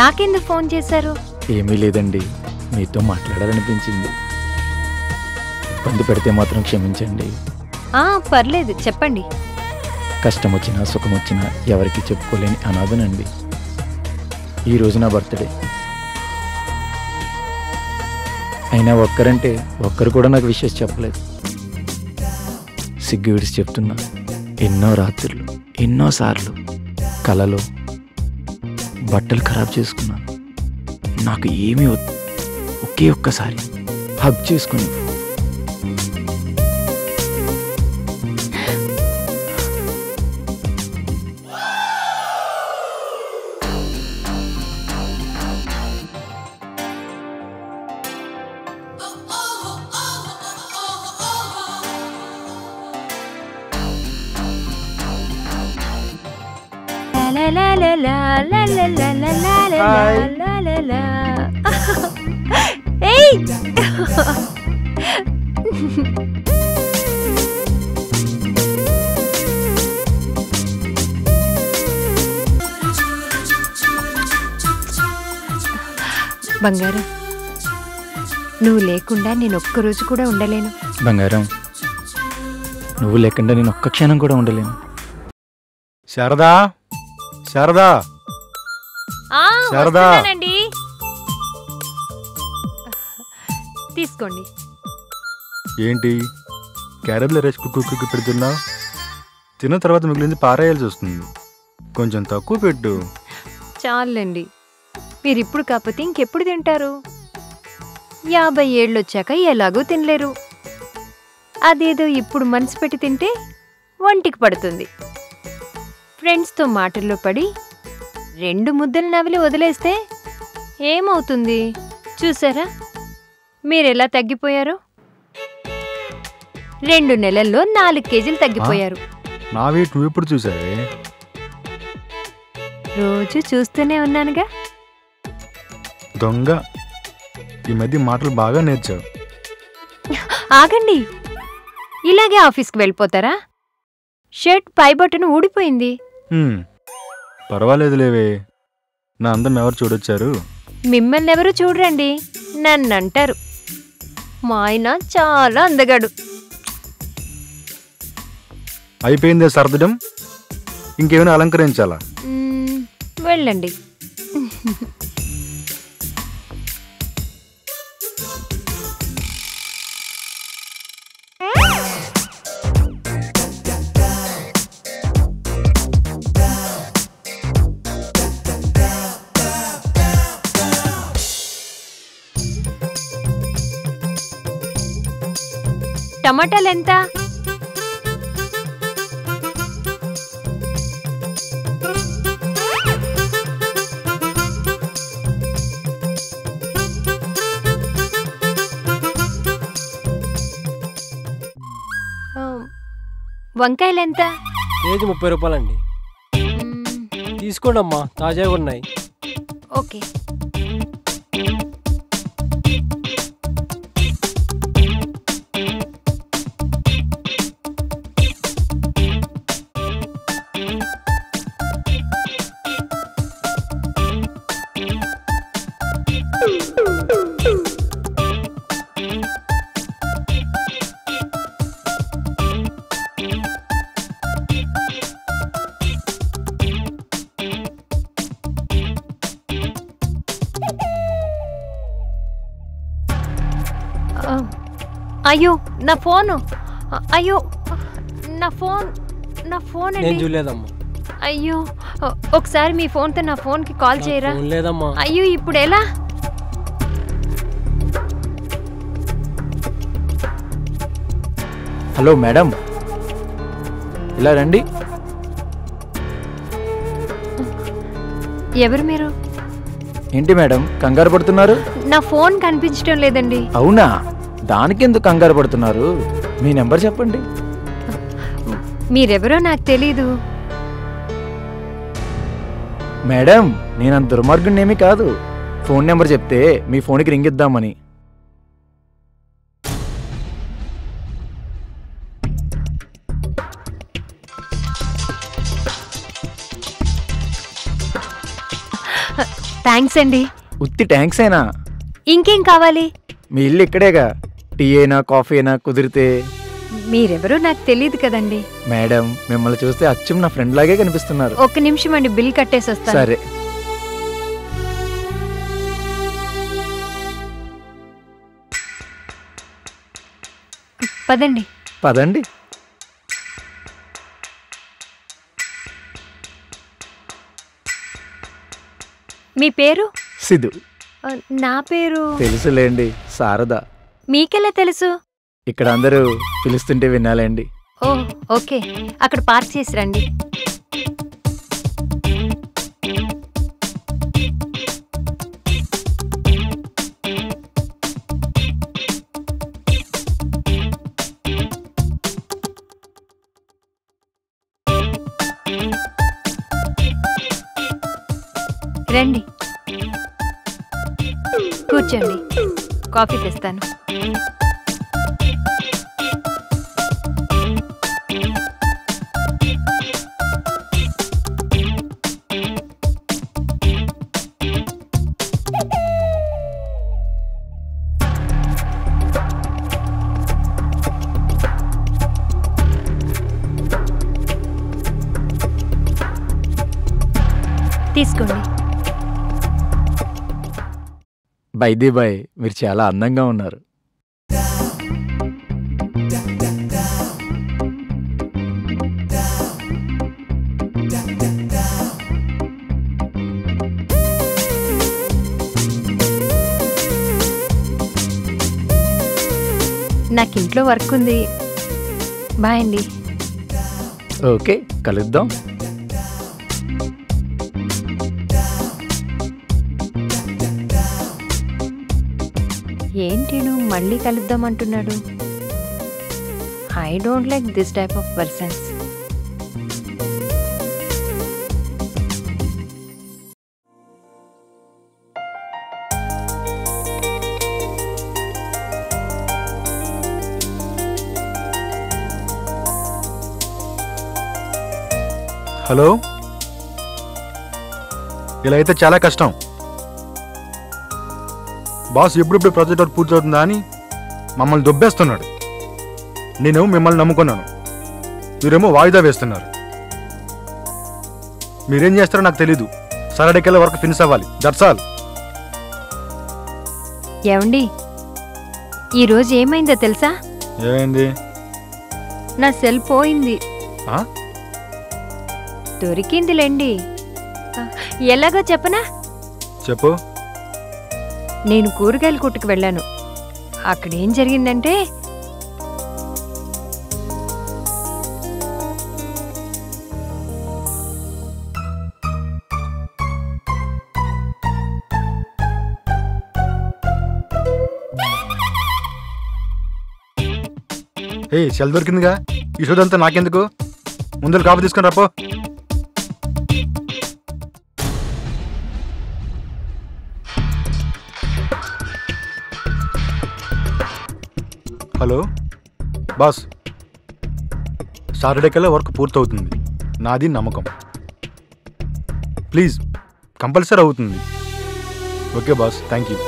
నాకెందుకు ఫోన్ చేశారు? ఏమీ లేదండి, మీతో మాట్లాడాలనిపించింది. ఇబ్బంది పెడితే మాత్రం క్షమించండి. పర్లేదు, చెప్పండి. కష్టం వచ్చినా సుఖం వచ్చినా ఎవరికి చెప్పుకోలేని అనాథనండి. ఈరోజు నా బర్త్డే. అయినా ఒక్కరు కూడా నాకు విషయం చెప్పలేదు. సిగ్గు విడిచి చెప్తున్నా, ఎన్నో రాత్రులు ఎన్నోసార్లు కలలో బట్టలు ఖరాబ్ చేసుకున్నాను. నాకు ఏమీ వద్దు, ఒకే ఒక్కసారి హగ్ చేసుకుని. బంగారం, నువ్వు లేకుండా నేను ఒక్కరోజు కూడా ఉండలేను. బంగారం, నువ్వు లేకుండా నేను ఒక్క క్షణం కూడా ఉండలేను. శారదా, శారదా, శారదా, తీసుకోండి. ఏంటి క్యారెట్లో రేసి కుక్కు పెడుతున్నావు? తిన్న తర్వాత మిగిలింది పారేయాల్సి వస్తుంది. కొంచెం తక్కువ పెట్టు. చాలండి, మీరు ఇప్పుడు కాకపోతే ఇంకెప్పుడు తింటారు? 50 ఏళ్ళు వచ్చాక ఎలాగూ తినలేరు. అదేదో ఇప్పుడు మనసు పెట్టి తింటే ఒంటికి పడుతుంది. ఫ్రెండ్స్తో మాటల్లో పడి 2 ముద్దలు నవిలి వదిలేస్తే ఏమవుతుంది? చూసారా మీరెలా తగ్గిపోయారు? 2 నెలల్లో 4 కేజీలు తగ్గిపోయారు. నా వెయిట్ నువ్వు ఎప్పుడు చూసావే? రోజు చూస్తూనే ఉన్నానుగా. దొంగ, ఈ మధ్య మాటలు బాగా నేర్చావు. ఆగండి, ఇలాగే ఆఫీస్కి వెళ్ళిపోతారా? షర్ట్ పై బటన్ ఊడిపోయింది. పర్వాలేదులేవే, నా అందం ఎవరు చూడొచ్చారు? మిమ్మల్ని ఎవరు చూడరండి, నన్ను అంటారు. మా ఆయన చాలా అందగాడు. అయిపోయిందే సర్దడం, ఇంకేమైనా అలంకరించాలా? వెళ్ళండి. టమాటాలు ఎంత? వంకాయలు ఎంత? కేజీ 30 రూపాయలండి. తీసుకోండి అమ్మా, తాజాగా ఉన్నాయి. ఓకే. అయ్యో నా ఫోను, అయ్యో నా ఫోన్ నేను చూడలేదమ్మా. అయ్యో ఒకసారి మీ ఫోన్తో నా ఫోన్కి కాల్ చేయరా? లేదమ్మా. అయ్యో ఇప్పుడు ఎలా? హలో మేడం, ఇలా రండి. ఎవరు మీరు? ఏంటి మేడం కంగారు పడుతున్నారు? నా ఫోన్ కనిపించడం లేదండి. అవునా, దానికెందుకు కంగారు పడుతున్నారు? మీ నెంబర్ చెప్పండి. మీరెవరో నాకు తెలీదు. మేడం, నేనంత దుర్మార్గుడినేమీ కాదు. ఫోన్ నెంబర్ చెప్తే మీ ఫోన్కి రింగ్ ఇద్దామని. థ్యాంక్స్ అండి. ఉత్తి ట్యాంక్స్ అయినా? ఇంకేం కావాలి? మీ ఇల్లు ఇక్కడేగా. టీ అయినా కాఫీ అయినా కుదిరితే. మీరెవరో నాకు తెలియదు కదండి. మేడం, మిమ్మల్ని చూస్తే అచ్చం నా ఫ్రెండ్ లాగే కనిపిస్తున్నారు. ఒక్క నిమిషం అండి, బిల్ కట్టేసి వస్తాను. సరే. పదండి. పదండి. మీ పేరు? సిద్ధు. నా పేరు తెలుసులేండి, శారద. మీకెలా తెలుసు? ఇక్కడ అందరూ పిలుస్తుంటే వినాలండి. ఓ ఓకే, అక్కడ పార్క్ చేసి రండి. రండి, కూర్చోండి, కాఫీ తెస్తాను. తీసుకోండి. బైదే బాయ్, మీరు చాలా అందంగా ఉన్నారు. నాకు ఇంట్లో వర్క్ ఉంది. బాయ్ అండి. ఓకే, కలుద్దాం. ఏంటి మళ్ళీ కలుద్దాం అంటున్నాడు? I don't like this type of persons. Hello, ఇలా అయితే చాలా కష్టం. బాస్ ఎప్పుడెప్పుడు ప్రాజెక్ట్ వర్క్ పూర్తవుతుందా అని మమ్మల్ని దొబ్బేస్తున్నాడు. నేనేమో మిమ్మల్ని నమ్ముకున్నాను, మీరేమో వాయిదా వేస్తున్నారు. మీరేం చేస్తారో నాకు తెలీదు. సాటర్డేకల్లా వర్క్ ఫినిష్ అవ్వాలి. That's all. ఏమండి, ఈరోజు ఏమైందో తెలుసా? ఏమైంది? నా సెల్ పోయింది. ఆ? దొరికిందిలేండి. ఎలాగో చెప్పనా? చెప్పు. నేను కూరగాయల కొట్టుకు వెళ్ళాను. అక్కడేం జరిగిందంటే, సెల్ దొరికిందిగా, ఈ సోదంతా నాకెందుకు? ముందు కాఫీ తీసుకుని రాపో. హలో బాస్, సాటర్డేకల్లా వర్క్ పూర్తవుతుంది, నాది నమ్మకం. ప్లీజ్, కంపల్సరీ అవుతుంది. Okay boss, thank you.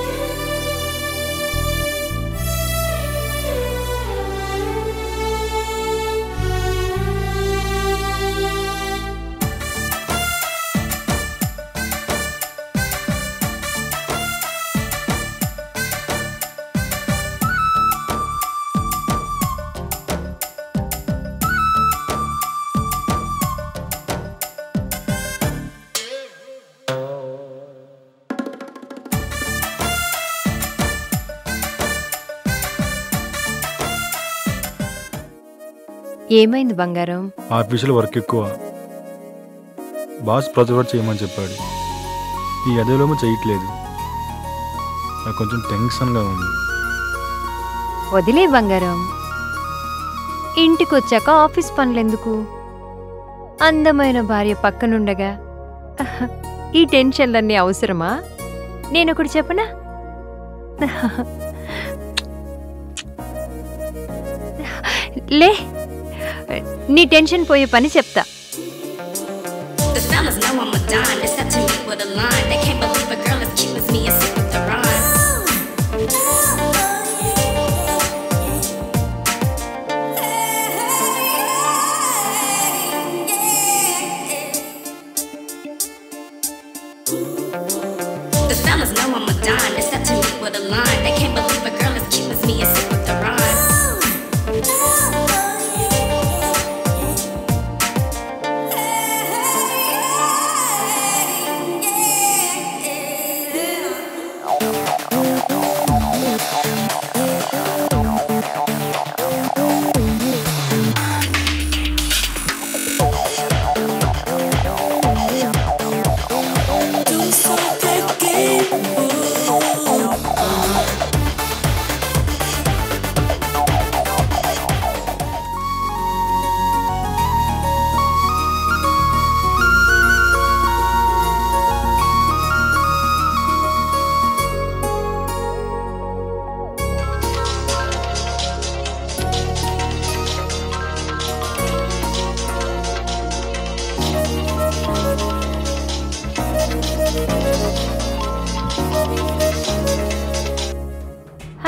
ఏమైంది బంగారం? ఆఫీసులో వర్క్ ఎక్కువ. బాస్ ప్రాజెక్ట్ వర్క్ చేయమని చెప్పాడు. ఈ అదేలోమో చేయట్లేదు. నాకు కొంచెం టెన్షన్గా ఉంది. వదిలే బంగారం, ఇంటికొచ్చాక ఆఫీస్ పనులెందుకు? అందమైన భార్య పక్కనుండగా ఈ టెన్షన్లన్నీ అవసరమా? నేనొకటి చెప్పనా? లే, నీ టెన్షన్ పోయే పని చెప్తా.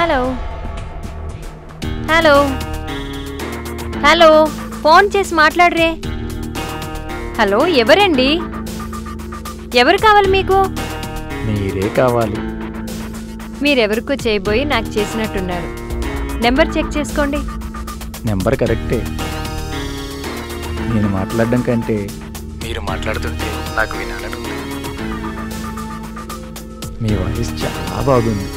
హలో హలో హలో ఫోన్ చేసి మాట్లాడరే. హలో, ఎవరండి? ఎవరు కావాలి మీకు? మీరే కావాలి. మీరెవరికో చేయబోయి నాకు చేసినట్టున్నారు. నెంబర్ చెక్ చేసుకోండి. నెంబర్ కరెక్టే. నేను మాట్లాడడం కంటే మీరు మాట్లాడుతుంటే నాకు వినాలనుంది. మీ వాయిస్ చాలా బాగుంది.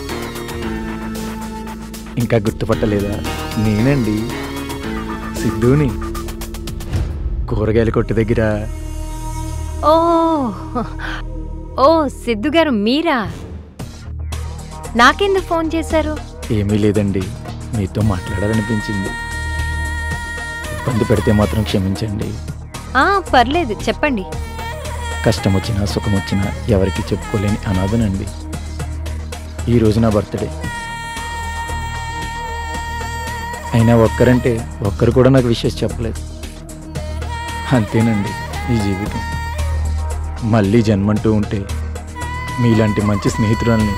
ఇంకా గుర్తుపట్టలేదా? నేనండి, సిద్ధుని, కూరగాయల కొట్టు దగ్గర. ఓ ఓ సిద్ధు గారు మీరా? నాకెందుకు ఫోన్ చేశారు? ఏమీ లేదండి, మీతో మాట్లాడాలనిపించింది. ఇబ్బంది పెడితే మాత్రం క్షమించండి. పర్లేదు, చెప్పండి. కష్టం వచ్చినా సుఖం వచ్చినా ఎవరికి చెప్పుకోలేని అనాథనండి. ఈరోజు నా బర్త్డే. అయినా ఒక్కరంటే ఒక్కరు కూడా నాకు విషయం చెప్పలేదు. అంతేనండి ఈ జీవితం. మళ్ళీ జన్మంటూ ఉంటే మీలాంటి మంచి స్నేహితురాల్ని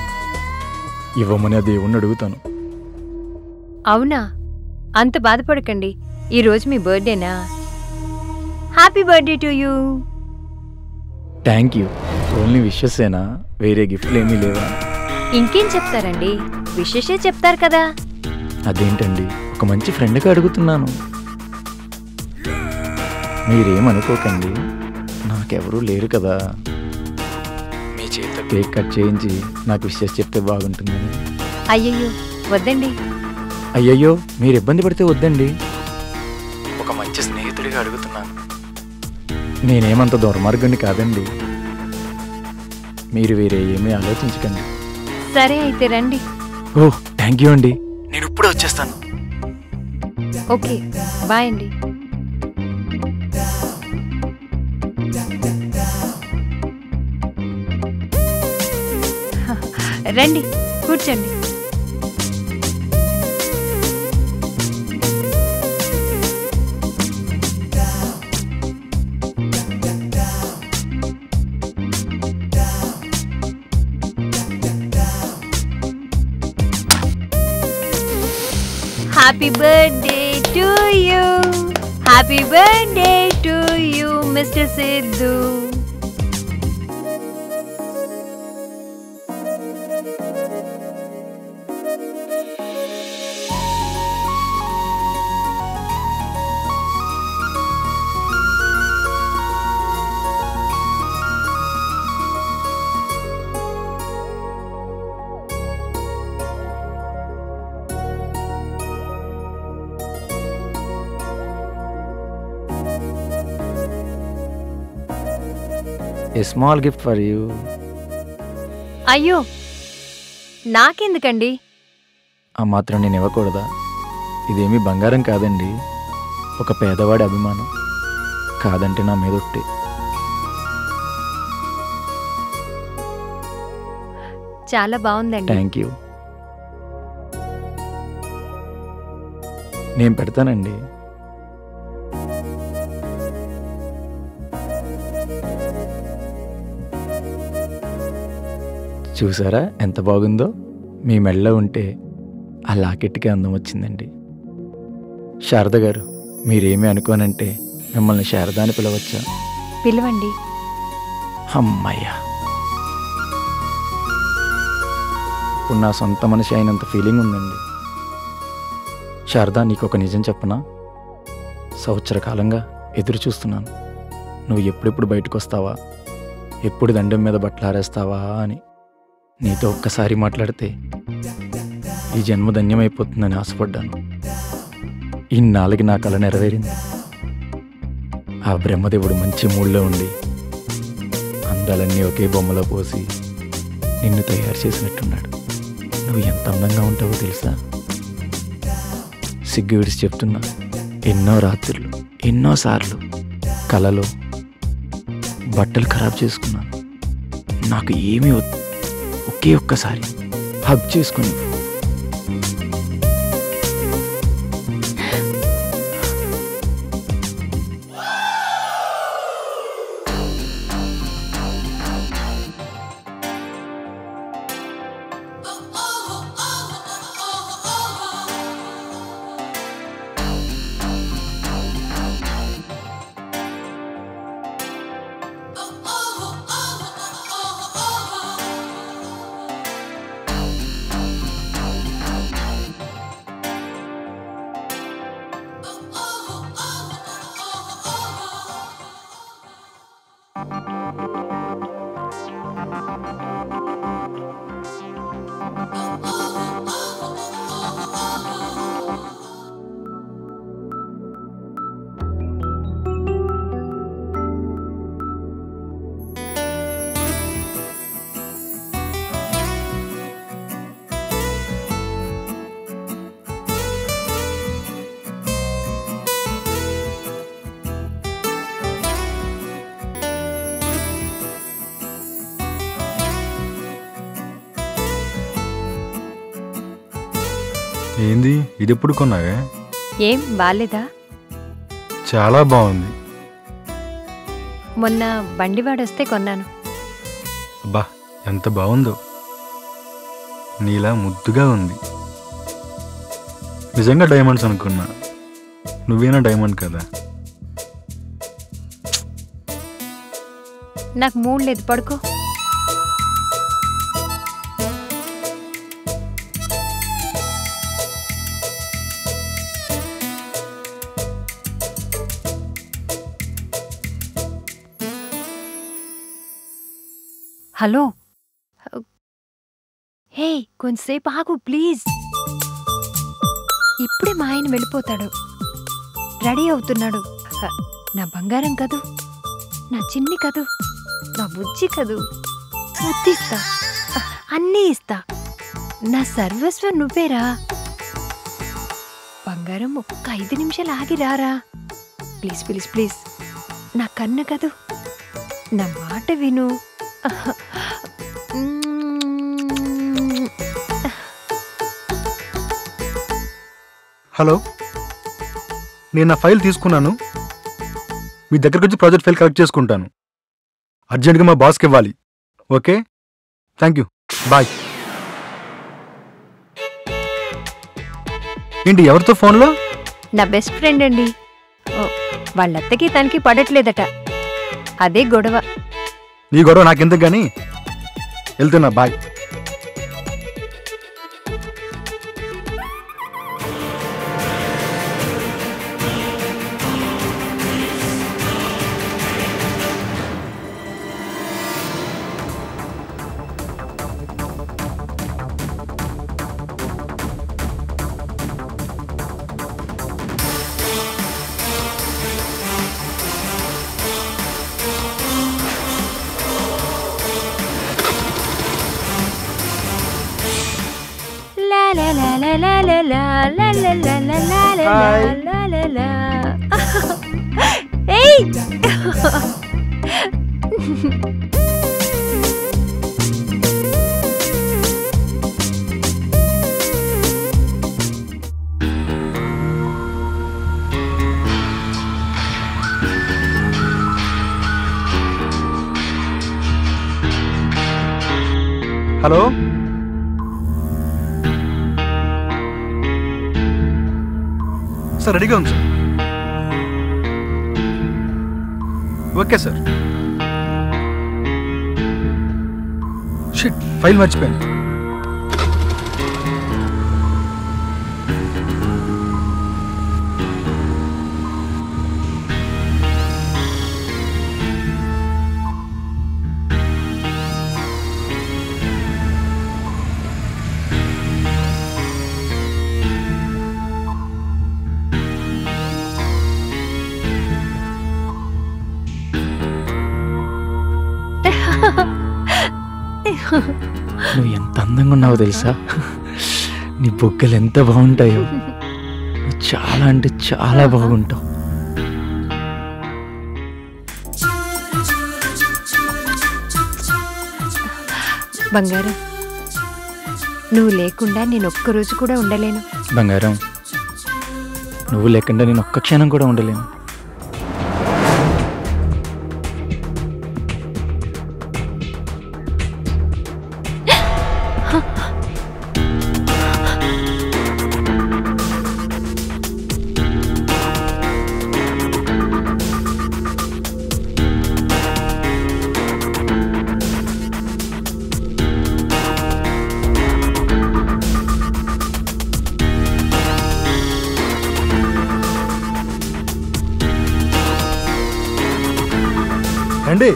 ఇవ్వమని ఆ దేవుణ్ణి అడుగుతాను. అవునా? అంత బాధపడకండి. ఈరోజు మీ బర్త్డేనా? Happy birthday to you. Thank you. Only విషెస్సేనా? వేరే గిఫ్ట్లు ఏమీ లేవా? ఇంకేం చెప్తారండి, విశేషే చెప్తారు కదా. అదేంటండి, ఒక మంచి ఫ్రెండ్గా అడుగుతున్నాను. మీరేమనుకోకండి, నాకెవరూ లేరు కదా. మీ చేత కేక్ కట్ చేయించి నాకు విషెస్ చెప్తే బాగుంటుందని. అయ్యయ్యో వద్దండి. అయ్యయ్యో, మీరు ఇబ్బంది పడితే వద్దండి. ఒక మంచి స్నేహితుడిగా అడుగుతున్నాను. నేనేమంత దుర్మార్గుని కాదండి. మీరు వేరే ఏమీ ఆలోచించకండి. సరే అయితే రండి. ఓ థ్యాంక్ యూ అండి, నేను ఇప్పుడే వచ్చేస్తాను. ఓకే, బాయ్ అండి. రండి, కూర్చోండి. Happy birthday to you. Happy birthday to you, Mr. Sidhu. A small gift for you. అయ్యో, నాకెందుకండి? ఆ మాత్రం నేను ఇవ్వకూడదా? ఇదేమీ బంగారం కాదండి, ఒక పేదవాడి అభిమానం. కాదంటే నా మీద ఒట్టే. చాలా బాగుందండి. Thank you. నేను పెడతానండి. చూసారా ఎంత బాగుందో? మీ మెడలో ఉంటే ఆ లాకెట్కి అందం వచ్చిందండి. శారద గారు, మీరేమీ అనుకోనంటే మిమ్మల్ని శారద అని పిలవచ్చా? పిలవండి. అమ్మయ్యా, ఇప్పుడు నా సొంత మనిషి అయినంత ఫీలింగ్ ఉందండి. శారద, నీకు ఒక నిజం చెప్పనా? సంవత్సర కాలంగా ఎదురు చూస్తున్నాను, నువ్వు ఎప్పుడెప్పుడు బయటకు వస్తావా, ఎప్పుడు దండం మీద బట్టలారేస్తావా అని. నీతో ఒక్కసారి మాట్లాడితే ఈ జన్మ ధన్యమైపోతుందని ఆశపడ్డాను. ఇన్నాళ్ళకి నా కల నెరవేరింది. ఆ బ్రహ్మదేవుడు మంచి మూడ్లో ఉండి అందాలన్నీ ఒకే బొమ్మలో పోసి నిన్ను తయారు చేసినట్టున్నాడు. నువ్వు ఎంత అందంగా ఉంటావో తెలుసా? సిగ్గు విడిచి చెప్తున్నా, ఎన్నో రాత్రులు ఎన్నోసార్లు కలలో బట్టలు ఖరాబ్ చేసుకున్నాను. నాకు ఏమీ వద్దు, ఒకే ఒక్కసారి హగ్ చేసుకుని. ఏంది ఇది ఎప్పుడు కొన్నావే? ఏం బాలేదా? చాలా బాగుంది. మొన్న బండివాడొస్తే కొన్నాను. అబ్బా ఎంత బాగుందో, నీలా ముద్దుగా ఉంది. నిజంగా డైమండ్స్ అనుకున్నా, నువ్వేనా డైమండ్ కదా. నాకు మూడ్ లేదు, పడుకో. హలో, హే కొంచెంసేపు ఆగు ప్లీజ్. ఇప్పుడే మా ఆయన వెళ్ళిపోతాడు, రెడీ అవుతున్నాడు. నా బంగారం కదూ, నా చిన్ని కదూ, నా బుజ్జి కదూ, ముద్దిస్తా, అన్నీ ఇస్తా. నా సర్వస్వం నువ్వేరా. బంగారం ఒక్క 5 నిమిషాలు ఆగి రారా ప్లీజ్ ప్లీజ్ ప్లీజ్. నా కన్న కదూ, నా మాట విను. హలో, నేను నా ఫైల్ తీసుకున్నాను. మీ దగ్గరకు వచ్చి ప్రాజెక్ట్ ఫైల్ కలెక్ట్ చేసుకుంటాను. అర్జెంట్గా మా బాస్కి ఇవ్వాలి. Okay, thank you, bye. ఏంటి ఎవరితో ఫోన్లో? నా బెస్ట్ ఫ్రెండ్ అండి. వాళ్ళత్తకి తనకి పడట్లేదట, అదే గొడవ. నీ గొడవ నాకెందుకు కానీ, వెళ్తున్నా, బాయ్. హలో, సార్ రెడీగా ఉంది sir. Okay sir. Shit, file మర్చిపోయాను. నువ్వు ఎంత అందంగా ఉన్నావో తెలుసా? నీ బొగ్గలు ఎంత బాగుంటాయో. నువ్వు చాలా అంటే చాలా బాగుంటావు. బంగారం, నువ్వు లేకుండా నేను ఒక్కరోజు కూడా ఉండలేను. బంగారం, నువ్వు లేకుండా నేను ఒక్క క్షణం కూడా ఉండలేను. రండి.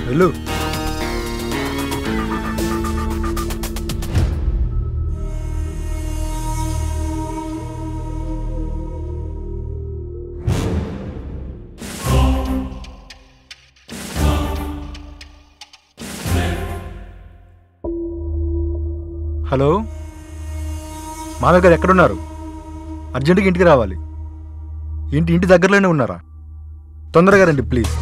వెళ్ళు. హలో, మామయ్య గారు ఎక్కడున్నారు? అర్జెంటుగా ఇంటికి రావాలి. ఇంటి దగ్గరలోనే ఉన్నారా? తొందరగా రండి ప్లీజ్.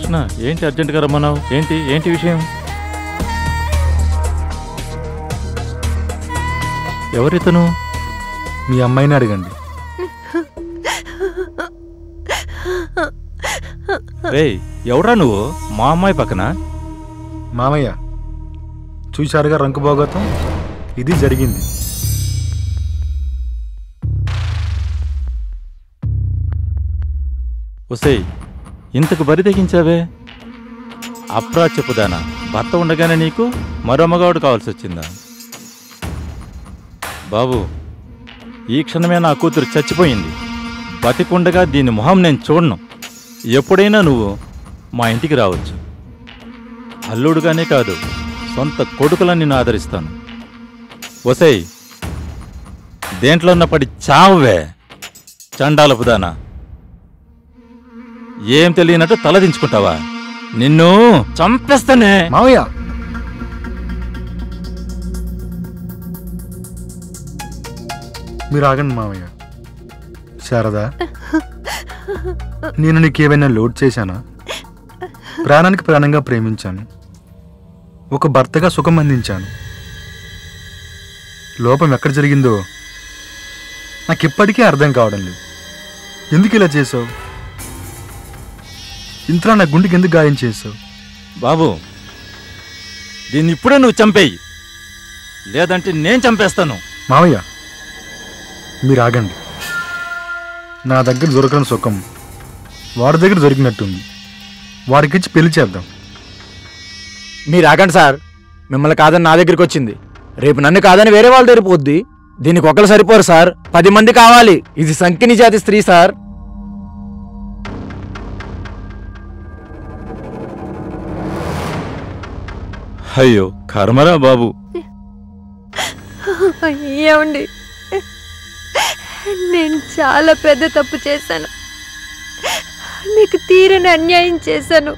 కృష్ణ, ఏంటి అర్జెంటుగా రమ్మన్నావు? ఏంటి ఏంటి విషయం? ఎవరితను? మీ అమ్మాయిని అడగండి. రేయ్, ఎవరా నువ్వు? మా అమ్మాయి పక్కన? మామయ్య, చూశారుగా రంకు భోగతం, ఇది జరిగింది. ఒసేయ్, ఇంతకు బరి తెగించావే? అప్రా చెప్పుదానా, భర్త ఉండగానే నీకు మరో మగవాడు కావాల్సి వచ్చిందా? బాబు, ఈ క్షణమే నా కూతురు చచ్చిపోయింది. బతికుండగా దీని మొహం నేను చూడను. ఎప్పుడైనా నువ్వు మా ఇంటికి రావచ్చు. అల్లుడుగానే కాదు, సొంత కొడుకులని నిన్ను ఆదరిస్తాను. ఒసేయ్, దేంట్లోన్న పడి చావే చండాలపుదానా. ఏం తెలియనట్టు తలదించుకుంటావా? నిన్ను చంపేస్తానే. మావయ్య, మీరు ఆగండి మావయ్య. శారదా, నేను నీకేమైనా లోడ్ చేశానా? ప్రాణానికి ప్రాణంగా ప్రేమించాను, ఒక భర్తగా సుఖం అందించాను. లోపం ఎక్కడ జరిగిందో నాకు ఇప్పటికీ అర్థం కావడం లేదు. ఎందుకు ఇలా చేసావు? ఇంతలా నా గుండెకి ఎందుకు గాయం చేసావు? బాబు, దీన్ని ఇప్పుడే నువ్వు చంపేయి, లేదంటే నేను చంపేస్తాను. మావయ్య, మీరు ఆగండి. నా దగ్గర దొరకని సుఖం వాడి దగ్గర దొరికినట్టుంది. వాడికిచ్చి పెళ్లి చేద్దాం. మీరు ఆగండి సార్. మిమ్మల్ని కాదని నా దగ్గరికి వచ్చింది, రేపు నన్ను కాదని వేరే వాళ్ళ దగ్గర పోద్ది. దీనికి ఒకరు సరిపోరు సార్, 10 మంది కావాలి. ఇది సంకిని జాతి స్త్రీ సార్. అయ్యో కర్మరా బాబు. ఏమండి, నేను చాలా పెద్ద తప్పు చేశాను. మీకు తీరని అన్యాయం చేశాను.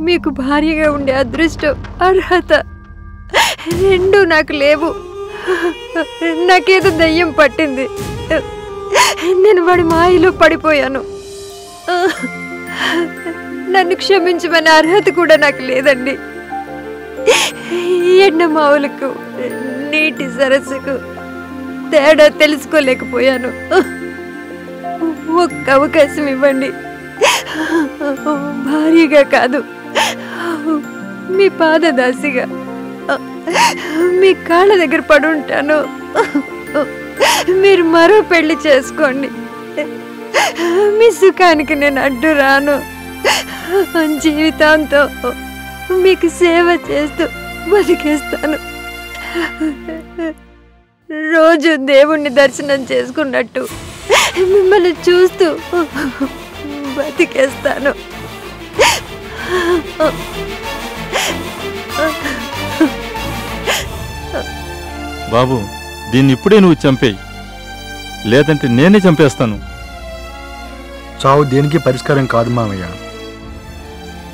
మీకు భార్యగా ఉండే అదృష్టం, అర్హత రెండూ నాకు లేవు. నాకేదో దయ్యం పట్టింది. నేను వాడి మాయలో పడిపోయాను. నన్ను క్షమించమనే అర్హత కూడా నాకు లేదండి. ఎండమావులకు నీటి సరస్సుకు తేడా తెలుసుకోలేకపోయాను. ఒక్క అవకాశం ఇవ్వండి. భార్యగా కాదు, మీ పాదదాసిగా మీ కాళ్ళ దగ్గర పడుంటాను. మీరు మరో పెళ్లి చేసుకోండి. మీ సుఖానికి నేను అడ్డు రాను. జీవితాంతం మీకు సేవ చేస్తూ బతికేస్తాను. రోజు దేవుణ్ణి దర్శనం చేసుకున్నట్టు మిమ్మల్ని చూస్తూ బతికేస్తాను. బాబు, దీన్ని ఇప్పుడే నువ్వు చంపేయి, లేదంటే నేనే చంపేస్తాను. చావు దేనికి పరిష్కారం కాదు మామయ్య.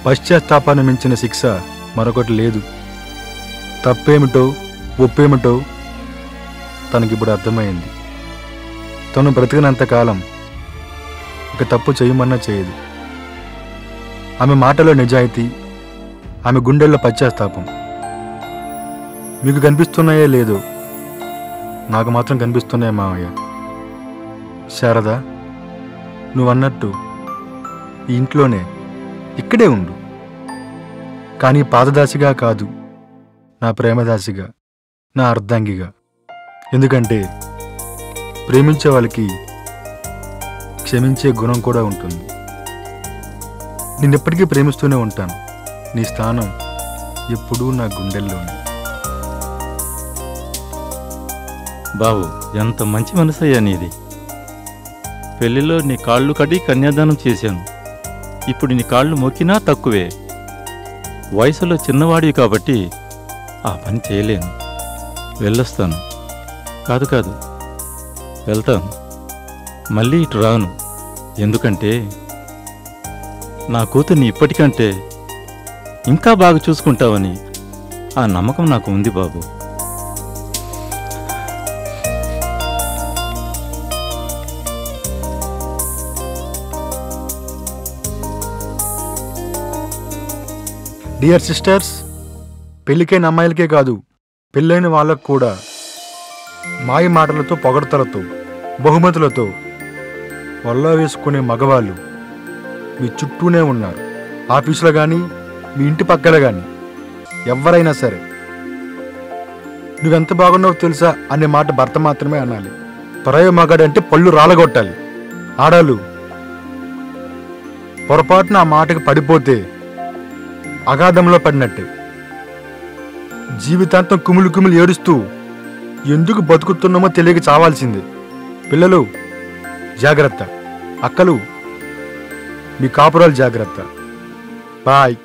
పశ్చాత్తాపాన్ని మించిన శిక్ష మరొకటి లేదు. తప్పేమిటో ఒప్పేమిటో తనకిప్పుడు అర్థమైంది. తను బ్రతికినంతకాలం ఒక తప్పు చేయమన్నా చేయదు. ఆమె మాటలో నిజాయితీ, ఆమె గుండెల్లో పశ్చాత్తాపం మీకు కనిపిస్తున్నాయో లేదో, నాకు మాత్రం కనిపిస్తున్నాయి మామయ్య. శారదా, నువ్వన్నట్టు ఈ ఇంట్లోనే ఇక్కడే ఉండు, కానీ పాదదాసిగా కాదు, నా ప్రేమదాసిగా, నా అర్ధాంగిగా. ఎందుకంటే ప్రేమించే వాళ్ళకి క్షమించే గుణం కూడా ఉంటుంది. నేనెప్పటికీ ప్రేమిస్తూనే ఉంటాను. నీ స్థానం ఎప్పుడూ నా గుండెల్లోనే. బాబు, ఎంత మంచి మనసయ్యా నీది. పెళ్లిలో నీ కాళ్ళు కడి కన్యాదానం చేశాను. ఇప్పుడు నీ కాళ్ళు మొక్కినా తక్కువే. వయసులో చిన్నవాడివి కాబట్టి ఆ పని చేయలేను. వెళ్ళొస్తాను. కాదు వెళ్తాను. మళ్ళీ ఇటు రాను. ఎందుకంటే నా కూతుర్ని ఇప్పటికంటే ఇంకా బాగా చూసుకుంటావని ఆ నమ్మకం నాకు ఉంది బాబు. డియర్ సిస్టర్స్, పెళ్ళికైన అమ్మాయిలకే కాదు, పెళ్ళైన వాళ్ళకు కూడా మాయ మాటలతో, పొగడతలతో, బహుమతులతో వల్ల వేసుకునే మగవాళ్ళు మీ చుట్టూనే ఉన్నారు. ఆఫీసులో కానీ, మీ ఇంటి పక్కన కానీ, ఎవరైనా సరే. నువ్వెంత బాగున్నావో తెలుసా అనే మాట భర్త మాత్రమే అనాలి. పరాయి మగాడంటే పళ్ళు రాలగొట్టాలి. ఆడాలు పొరపాటున ఆ మాటకి పడిపోతే అగాధంలో పడినట్టే. జీవితాంతం కుమిలి కుమిలి ఏడుస్తూ ఎందుకు బతుకుతున్నామో తెలియక చావాల్సిందే. పిల్లలు జాగ్రత్త, అక్కలు మీ కాపురాలు జాగ్రత్త. బాయ్.